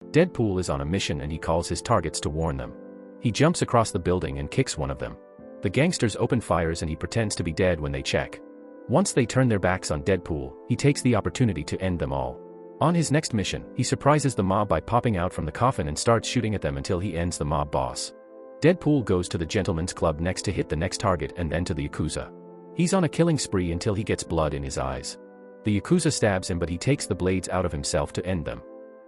Deadpool is on a mission and he calls his targets to warn them. He jumps across the building and kicks one of them. The gangsters open fires and he pretends to be dead when they check. Once they turn their backs on Deadpool, he takes the opportunity to end them all. On his next mission, he surprises the mob by popping out from the coffin and starts shooting at them until he ends the mob boss. Deadpool goes to the gentleman's club next to hit the next target and then to the Yakuza. He's on a killing spree until he gets blood in his eyes. The Yakuza stabs him but he takes the blades out of himself to end them.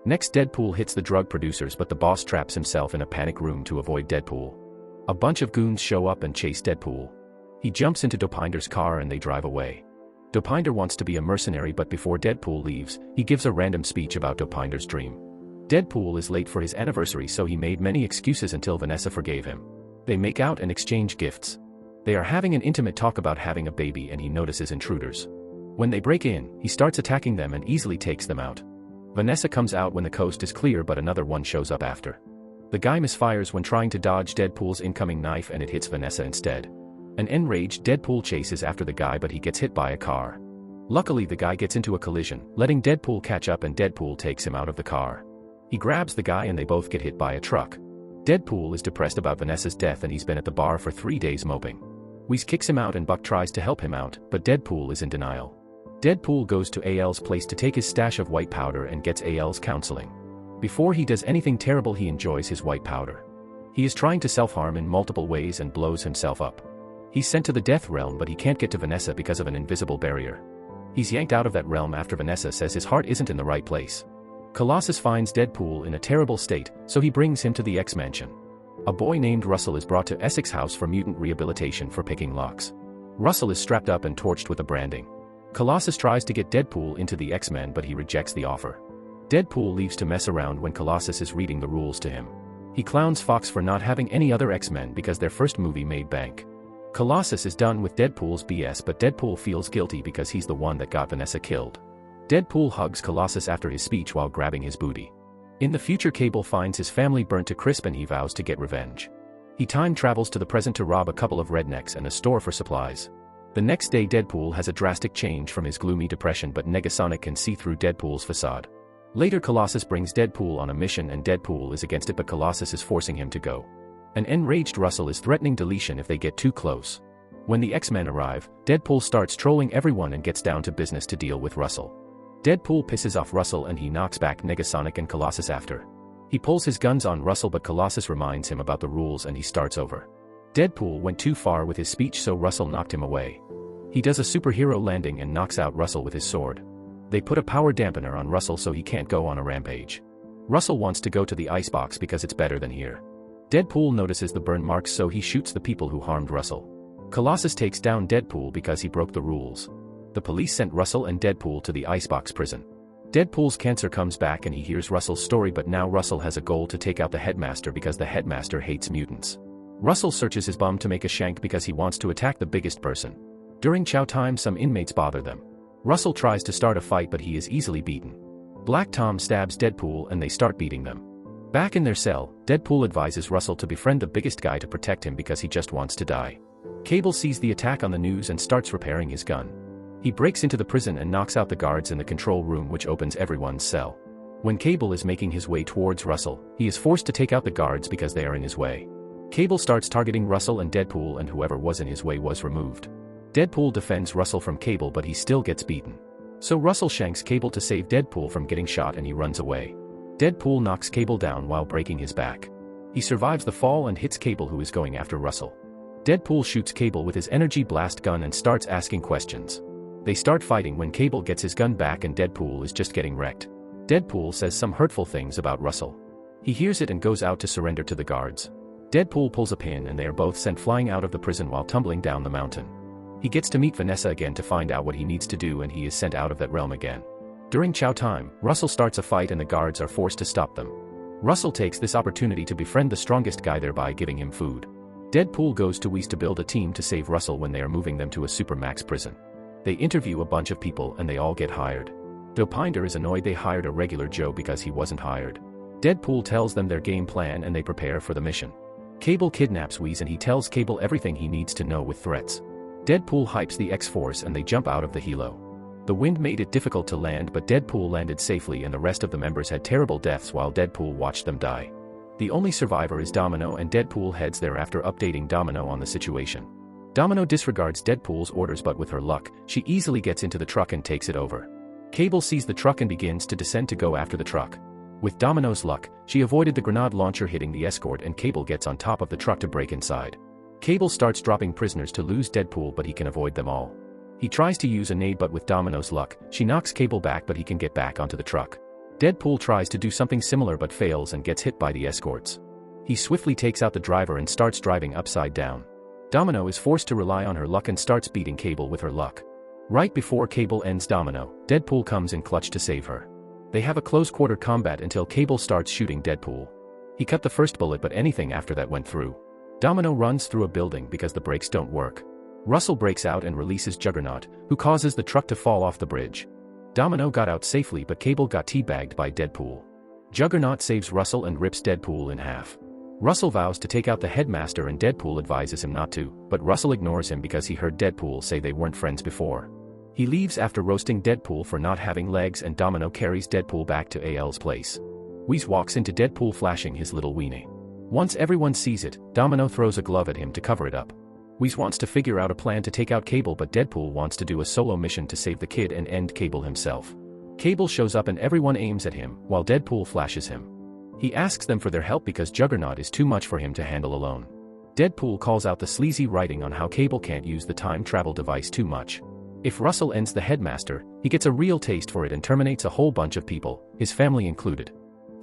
Next Deadpool hits the drug producers but the boss traps himself in a panic room to avoid Deadpool. A bunch of goons show up and chase Deadpool. He jumps into Dopinder's car and they drive away. Dopinder wants to be a mercenary but before Deadpool leaves, he gives a random speech about Dopinder's dream. Deadpool is late for his anniversary so he made many excuses until Vanessa forgave him. They make out and exchange gifts. They are having an intimate talk about having a baby and he notices intruders. When they break in, he starts attacking them and easily takes them out. Vanessa comes out when the coast is clear but another one shows up after. The guy misfires when trying to dodge Deadpool's incoming knife and it hits Vanessa instead. An enraged Deadpool chases after the guy but he gets hit by a car. Luckily the guy gets into a collision, letting Deadpool catch up and Deadpool takes him out of the car. He grabs the guy and they both get hit by a truck. Deadpool is depressed about Vanessa's death and he's been at the bar for 3 days moping. Weeze kicks him out and Buck tries to help him out, but Deadpool is in denial. Deadpool goes to AL's place to take his stash of white powder and gets AL's counseling. Before he does anything terrible he enjoys his white powder. He is trying to self-harm in multiple ways and blows himself up. He's sent to the death realm but he can't get to Vanessa because of an invisible barrier. He's yanked out of that realm after Vanessa says his heart isn't in the right place. Colossus finds Deadpool in a terrible state, so he brings him to the X-Mansion. A boy named Russell is brought to Essex House for mutant rehabilitation for picking locks. Russell is strapped up and torched with a branding. Colossus tries to get Deadpool into the X-Men but he rejects the offer. Deadpool leaves to mess around when Colossus is reading the rules to him. He clowns Fox for not having any other X-Men because their first movie made bank. Colossus is done with Deadpool's BS but Deadpool feels guilty because he's the one that got Vanessa killed. Deadpool hugs Colossus after his speech while grabbing his booty. In the future Cable finds his family burnt to crisp and he vows to get revenge. He time travels to the present to rob a couple of rednecks and a store for supplies. The next day Deadpool has a drastic change from his gloomy depression but Negasonic can see through Deadpool's facade. Later Colossus brings Deadpool on a mission and Deadpool is against it but Colossus is forcing him to go. An enraged Russell is threatening deletion if they get too close. When the X-Men arrive, Deadpool starts trolling everyone and gets down to business to deal with Russell. Deadpool pisses off Russell and he knocks back Negasonic and Colossus after. He pulls his guns on Russell but Colossus reminds him about the rules and he starts over. Deadpool went too far with his speech so Russell knocked him away. He does a superhero landing and knocks out Russell with his sword. They put a power dampener on Russell so he can't go on a rampage. Russell wants to go to the icebox because it's better than here. Deadpool notices the burn marks so he shoots the people who harmed Russell. Colossus takes down Deadpool because he broke the rules. The police sent Russell and Deadpool to the icebox prison. Deadpool's cancer comes back and he hears Russell's story but now Russell has a goal to take out the headmaster because the headmaster hates mutants. Russell searches his bum to make a shank because he wants to attack the biggest person. During chow time some inmates bother them. Russell tries to start a fight but he is easily beaten. Black Tom stabs Deadpool and they start beating them. Back in their cell, Deadpool advises Russell to befriend the biggest guy to protect him because he just wants to die. Cable sees the attack on the news and starts repairing his gun. He breaks into the prison and knocks out the guards in the control room which opens everyone's cell. When Cable is making his way towards Russell, he is forced to take out the guards because they are in his way. Cable starts targeting Russell and Deadpool and whoever was in his way was removed. Deadpool defends Russell from Cable but he still gets beaten. So Russell shanks Cable to save Deadpool from getting shot and he runs away. Deadpool knocks Cable down while breaking his back. He survives the fall and hits Cable who is going after Russell. Deadpool shoots Cable with his energy blast gun and starts asking questions. They start fighting when Cable gets his gun back and Deadpool is just getting wrecked. Deadpool says some hurtful things about Russell. He hears it and goes out to surrender to the guards. Deadpool pulls a pin and they are both sent flying out of the prison while tumbling down the mountain. He gets to meet Vanessa again to find out what he needs to do and he is sent out of that realm again. During chow time, Russell starts a fight and the guards are forced to stop them. Russell takes this opportunity to befriend the strongest guy thereby giving him food. Deadpool goes to Weeze to build a team to save Russell when they are moving them to a supermax prison. They interview a bunch of people and they all get hired. Dopinder is annoyed they hired a regular Joe because he wasn't hired. Deadpool tells them their game plan and they prepare for the mission. Cable kidnaps Weeze and he tells Cable everything he needs to know with threats. Deadpool hypes the X-Force and they jump out of the helo. The wind made it difficult to land, but Deadpool landed safely and the rest of the members had terrible deaths while Deadpool watched them die. The only survivor is Domino, and Deadpool heads there after updating Domino on the situation. Domino disregards Deadpool's orders, but with her luck, she easily gets into the truck and takes it over. Cable sees the truck and begins to descend to go after the truck. With Domino's luck, she avoided the grenade launcher hitting the escort, and Cable gets on top of the truck to break inside. Cable starts dropping prisoners to lose Deadpool, but he can avoid them all. He tries to use a nade, but with Domino's luck, she knocks Cable back, but he can get back onto the truck. Deadpool tries to do something similar but fails and gets hit by the escorts. He swiftly takes out the driver and starts driving upside down. Domino is forced to rely on her luck and starts beating Cable with her luck. Right before Cable ends Domino, Deadpool comes in clutch to save her. They have a close-quarter combat until Cable starts shooting Deadpool. He cut the first bullet, but anything after that went through. Domino runs through a building because the brakes don't work. Russell breaks out and releases Juggernaut, who causes the truck to fall off the bridge. Domino got out safely, but Cable got teabagged by Deadpool. Juggernaut saves Russell and rips Deadpool in half. Russell vows to take out the headmaster and Deadpool advises him not to, but Russell ignores him because he heard Deadpool say they weren't friends before. He leaves after roasting Deadpool for not having legs, and Domino carries Deadpool back to AL's place. Wheeze walks into Deadpool flashing his little weenie. Once everyone sees it, Domino throws a glove at him to cover it up. Wheeze wants to figure out a plan to take out Cable, but Deadpool wants to do a solo mission to save the kid and end Cable himself. Cable shows up and everyone aims at him, while Deadpool flashes him. He asks them for their help because Juggernaut is too much for him to handle alone. Deadpool calls out the sleazy writing on how Cable can't use the time travel device too much. If Russell ends the headmaster, he gets a real taste for it and terminates a whole bunch of people, his family included.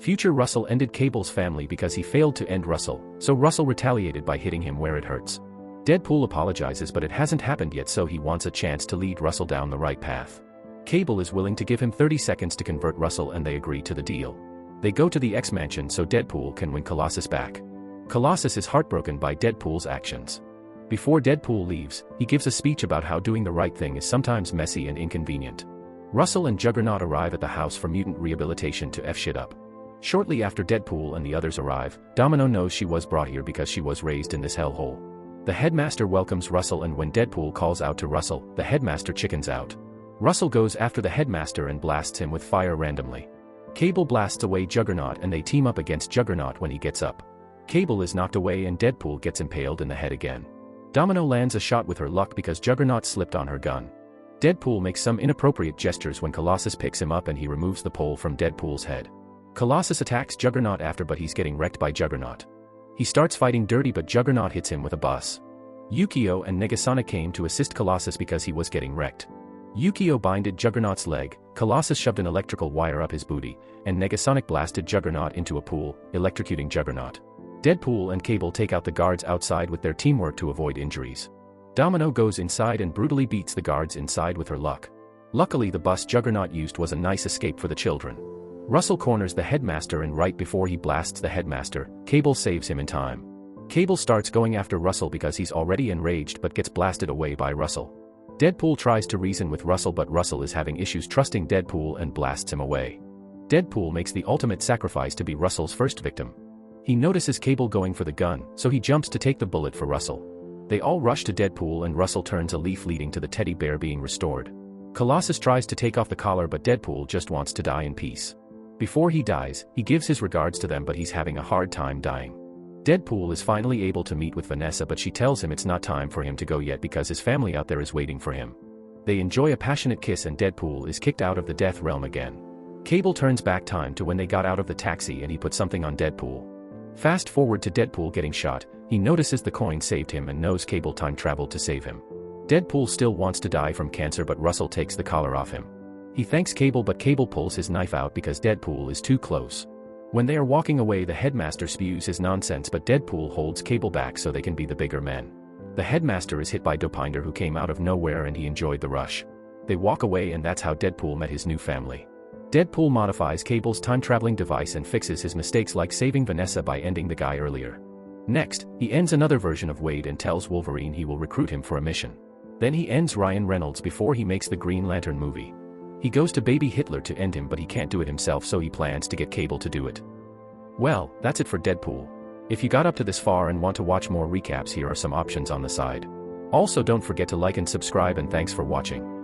Future Russell ended Cable's family because he failed to end Russell, so Russell retaliated by hitting him where it hurts. Deadpool apologizes, but it hasn't happened yet, so he wants a chance to lead Russell down the right path. Cable is willing to give him 30 seconds to convert Russell, and they agree to the deal. They go to the X-Mansion so Deadpool can win Colossus back. Colossus is heartbroken by Deadpool's actions. Before Deadpool leaves, he gives a speech about how doing the right thing is sometimes messy and inconvenient. Russell and Juggernaut arrive at the house for mutant rehabilitation to F shit up. Shortly after Deadpool and the others arrive, Domino knows she was brought here because she was raised in this hellhole. The headmaster welcomes Russell, and when Deadpool calls out to Russell, the headmaster chickens out. Russell goes after the headmaster and blasts him with fire randomly. Cable blasts away Juggernaut and they team up against Juggernaut when he gets up. Cable is knocked away and Deadpool gets impaled in the head again. Domino lands a shot with her luck because Juggernaut slipped on her gun. Deadpool makes some inappropriate gestures when Colossus picks him up and he removes the pole from Deadpool's head. Colossus attacks Juggernaut after, but he's getting wrecked by Juggernaut. He starts fighting dirty, but Juggernaut hits him with a bus. Yukio and Negasonic came to assist Colossus because he was getting wrecked. Yukio binded Juggernaut's leg, Colossus shoved an electrical wire up his booty, and Negasonic blasted Juggernaut into a pool, electrocuting Juggernaut. Deadpool and Cable take out the guards outside with their teamwork to avoid injuries. Domino goes inside and brutally beats the guards inside with her luck. Luckily, the bus Juggernaut used was a nice escape for the children. Russell corners the headmaster, and right before he blasts the headmaster, Cable saves him in time. Cable starts going after Russell because he's already enraged but gets blasted away by Russell. Deadpool tries to reason with Russell, but Russell is having issues trusting Deadpool and blasts him away. Deadpool makes the ultimate sacrifice to be Russell's first victim. He notices Cable going for the gun, so he jumps to take the bullet for Russell. They all rush to Deadpool and Russell turns a leaf, leading to the teddy bear being restored. Colossus tries to take off the collar, but Deadpool just wants to die in peace. Before he dies, he gives his regards to them, but he's having a hard time dying. Deadpool is finally able to meet with Vanessa, but she tells him it's not time for him to go yet because his family out there is waiting for him. They enjoy a passionate kiss and Deadpool is kicked out of the death realm again. Cable turns back time to when they got out of the taxi and he put something on Deadpool. Fast forward to Deadpool getting shot, he notices the coin saved him and knows Cable time traveled to save him. Deadpool still wants to die from cancer, but Russell takes the collar off him. He thanks Cable, but Cable pulls his knife out because Deadpool is too close. When they are walking away, the headmaster spews his nonsense, but Deadpool holds Cable back so they can be the bigger men. The headmaster is hit by Dopinder, who came out of nowhere, and he enjoyed the rush. They walk away, and that's how Deadpool met his new family. Deadpool modifies Cable's time-traveling device and fixes his mistakes, like saving Vanessa by ending the guy earlier. Next, he ends another version of Wade and tells Wolverine he will recruit him for a mission. Then he ends Ryan Reynolds before he makes the Green Lantern movie. He goes to baby Hitler to end him, but he can't do it himself, so he plans to get Cable to do it. Well, that's it for Deadpool. If you got up to this far and want to watch more recaps, here are some options on the side. Also, don't forget to like and subscribe, and thanks for watching.